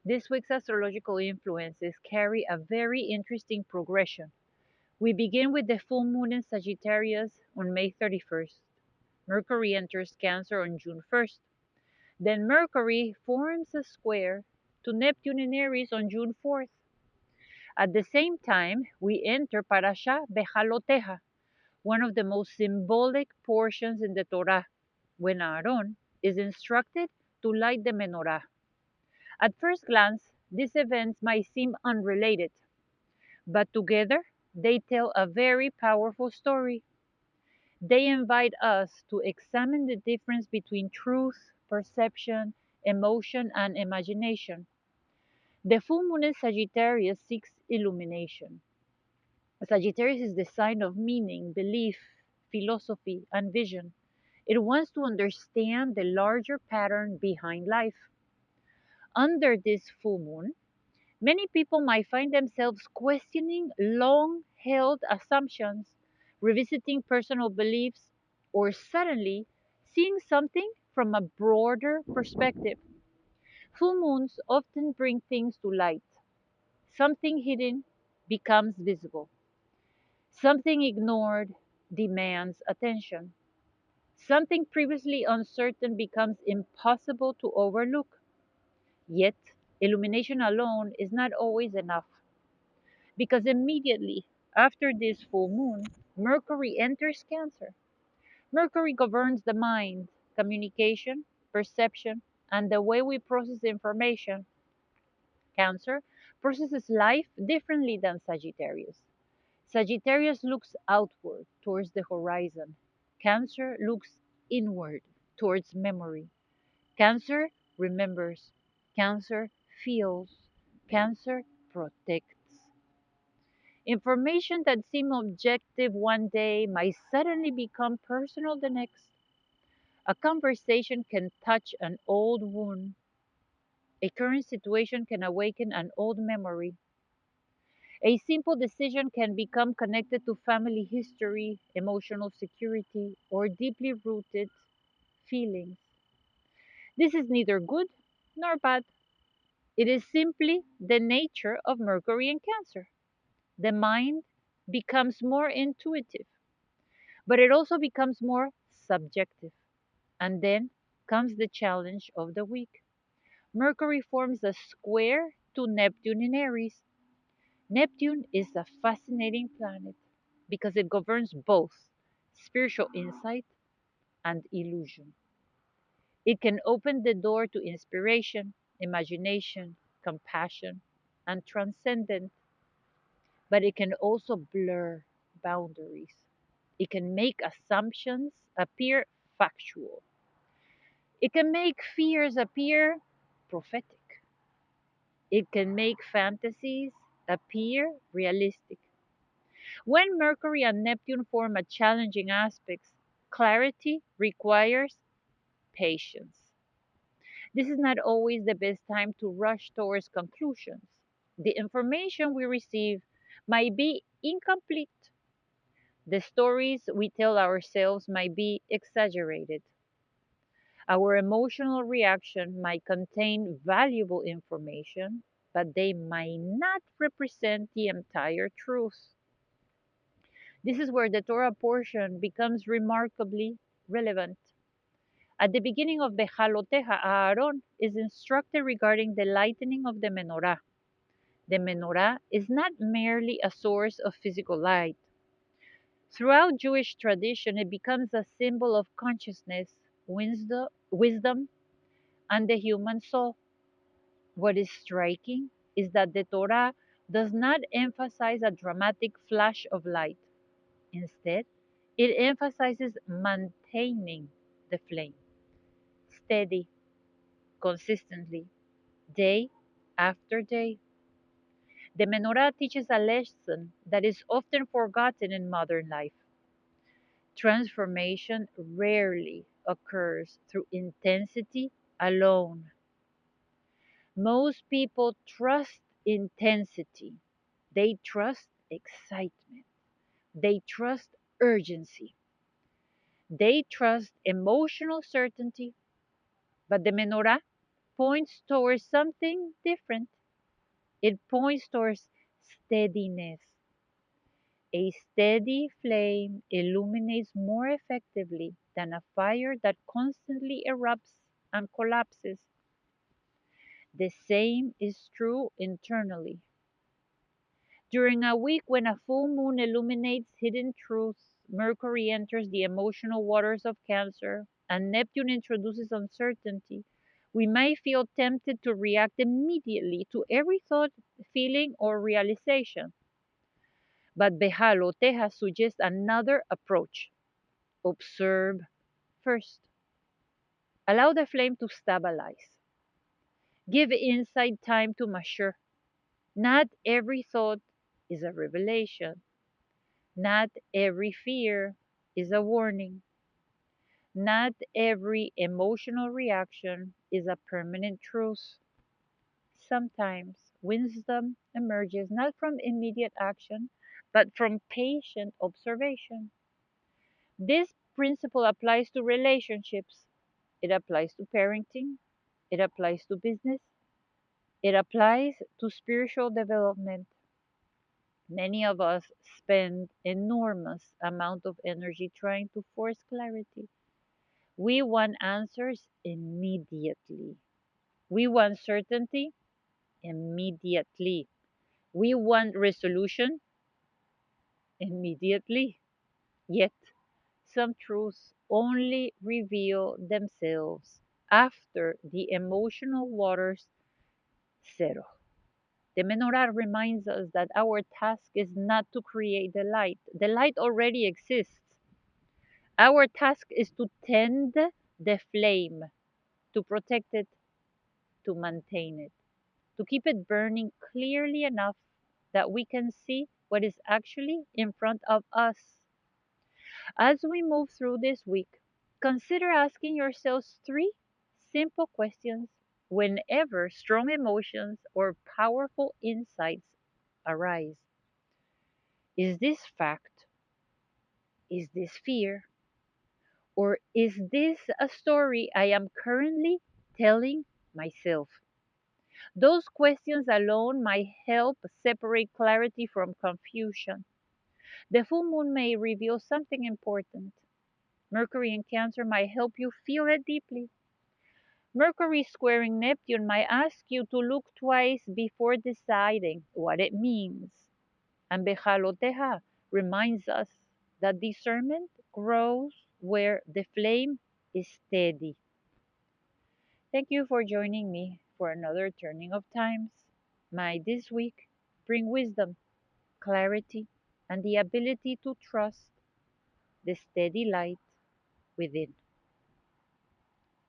This week's astrological influences carry a very interesting progression. We begin with the full moon in Sagittarius on May 31st. Mercury enters Cancer on June 1st. Then Mercury forms a square to Neptune in Aries on June 4th. At the same time, we enter Parashat Beha'alotcha, one of the most symbolic portions in the Torah, when Aaron is instructed to light the Menorah. At first glance, these events might seem unrelated, but together they tell a very powerful story. They invite us to examine the difference between truth, perception, emotion, and imagination. The full moon in Sagittarius seeks illumination. Sagittarius is the sign of meaning, belief, philosophy, and vision. It wants to understand the larger pattern behind life. Under this full moon, many people might find themselves questioning long held assumptions, revisiting personal beliefs, or suddenly seeing something from a broader perspective. Full moons often bring things to light. Something hidden becomes visible. Something ignored demands attention. Something previously uncertain becomes impossible to overlook. Yet, illumination alone is not always enough, because immediately after this full moon, Mercury enters Cancer. Mercury governs the mind, communication, perception, and the way we process information. Cancer processes life differently than Sagittarius. Sagittarius looks outward towards the horizon. Cancer looks inward towards memory. Cancer remembers. Cancer feels. Cancer protects. Information that seemed objective one day might suddenly become personal the next. A conversation can touch an old wound. A current situation can awaken an old memory. A simple decision can become connected to family history, emotional security, or deeply rooted feelings. This is neither good nor bad. It is simply the nature of Mercury in Cancer. The mind becomes more intuitive, but it also becomes more subjective. And then comes the challenge of the week. Mercury forms a square to Neptune in Aries. Neptune is a fascinating planet because it governs both spiritual insight and illusion. It can open the door to inspiration, imagination, compassion, and transcendence, but it can also blur boundaries. It can make assumptions appear factual. It can make fears appear prophetic. It can make fantasies appear realistic. When Mercury and Neptune form a challenging aspect, clarity requires patience. This is not always the best time to rush towards conclusions. The information we receive might be incomplete. The stories we tell ourselves might be exaggerated. Our emotional reaction might contain valuable information, but they might not represent the entire truth. This is where the Torah portion becomes remarkably relevant. At the beginning of Beha'alotcha, Aaron is instructed regarding the lightening of the Menorah. The Menorah is not merely a source of physical light. Throughout Jewish tradition, it becomes a symbol of consciousness, wisdom, and the human soul. What is striking is that the Torah does not emphasize a dramatic flash of light. Instead, it emphasizes maintaining the flame steady, consistently, day after day. The Menorah teaches a lesson that is often forgotten in modern life. Transformation rarely occurs through intensity alone. Most people trust intensity, they trust excitement, they trust urgency, they trust emotional certainty, but the Menorah points towards something different. It points towards steadiness. A steady flame illuminates more effectively than a fire that constantly erupts and collapses. The same is true internally. During a week when a full moon illuminates hidden truths, Mercury enters the emotional waters of Cancer, and Neptune introduces uncertainty. We may feel tempted to react immediately to every thought, feeling, or realization. But Beha'alotcha suggests another approach. Observe first. Allow the flame to stabilize. Give insight time to mature. Not every thought is a revelation. Not every fear is a warning. Not every emotional reaction is a permanent truth. Sometimes wisdom emerges not from immediate action, but from patient observation. This principle applies to relationships, it applies to parenting, it applies to business, it applies to spiritual development. Many of us spend enormous amount of energy trying to force clarity. We want answers immediately. We want certainty immediately. We want resolution immediately. Yet, some truths only reveal themselves after the emotional waters settle. The Menorah reminds us that our task is not to create the light already exists. Our task is to tend the flame, to protect it, to maintain it, to keep it burning clearly enough that we can see what is actually in front of us. As we move through this week, consider asking yourselves three simple questions whenever strong emotions or powerful insights arise. Is this fact? Is this fear? Or is this a story I am currently telling myself? Those questions alone might help separate clarity from confusion. The full moon may reveal something important. Mercury in Cancer might help you feel it deeply. Mercury squaring Neptune might ask you to look twice before deciding what it means. And Beha'alotcha reminds us that discernment grows where the flame is steady. Thank you for joining me for another turning of times. May this week bring wisdom, clarity, and the ability to trust the steady light within.